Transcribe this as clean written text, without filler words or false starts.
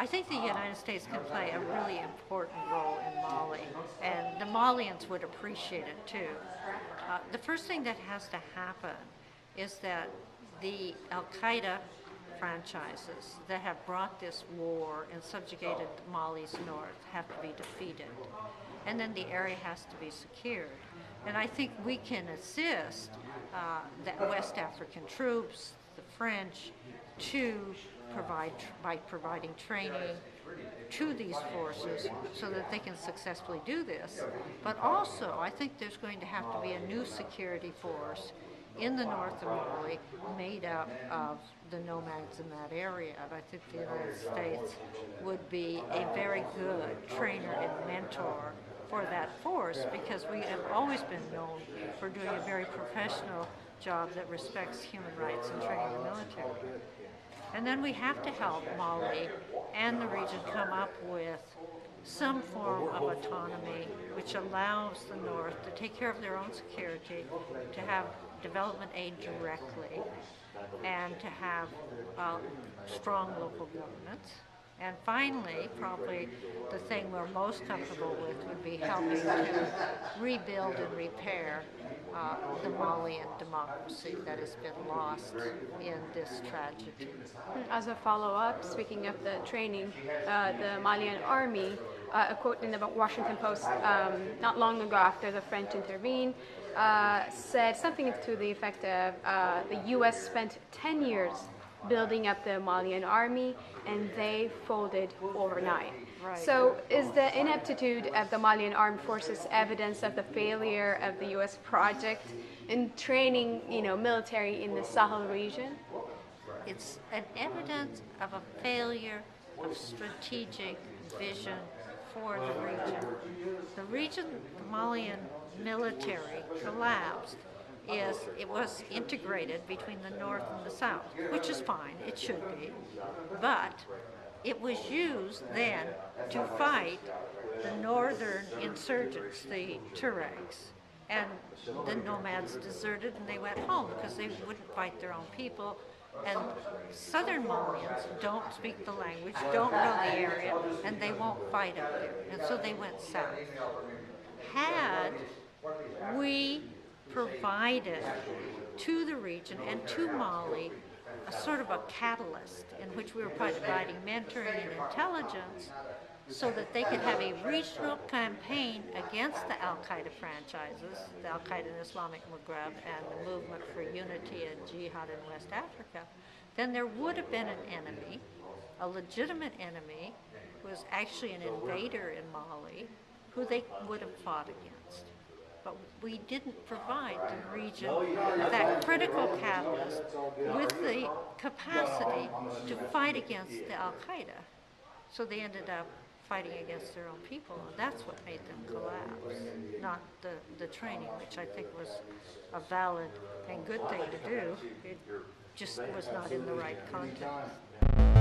I think the United States can play a really important role in Mali, and the Malians would appreciate it too. The first thing that has to happen is that the Al-Qaeda franchises that have brought this war and subjugated Mali's north have to be defeated. And then the area has to be secured. And I think we can assist the West African troops, the French, by providing training to these forces so that they can successfully do this. But also, I think there's going to have to be a new security force in the north of Mali made up of the nomads in that area. And I think the United States would be a very good trainer and mentor for that force, because we have always been known for doing a very professional job that respects human rights and training the military. And then we have to help Mali and the region come up with some form of autonomy which allows the North to take care of their own security, to have development aid directly, and to have strong local governments. And finally, probably the thing we're most comfortable with would be helping to rebuild and repair the Malian democracy that has been lost in this tragedy. As a follow-up, speaking of the training, the Malian army, a quote in the Washington Post not long ago after the French intervened, said something to the effect of the U.S. spent 10 years building up the Malian army, and they folded overnight. Right. So is the ineptitude of the Malian armed forces evidence of the failure of the U.S. project in training, military in the Sahel region? It's an evidence of a failure of strategic vision for the region. The region, the Malian military collapsed it was integrated between the north and the south, which is fine, it should be, but it was used then to fight the northern insurgents, the Tuaregs, and the nomads deserted and they went home because they wouldn't fight their own people. And southern Malians don't speak the language, don't know the area, and they won't fight up there, and so they went south. Had we provided to the region and to Mali a sort of a catalyst in which we were providing mentoring and intelligence so that they could have a regional campaign against the Al-Qaeda franchises, the Al-Qaeda in Islamic Maghreb and the Movement for Unity and Jihad in West Africa, then there would have been an enemy, a legitimate enemy, who was actually an invader in Mali, who they would have fought against. But we didn't provide the region with that critical catalyst with the capacity to fight against the Al-Qaeda. So they ended up fighting against their own people, and that's what made them collapse, not the training, which I think was a valid and good thing to do. It just was not in the right context.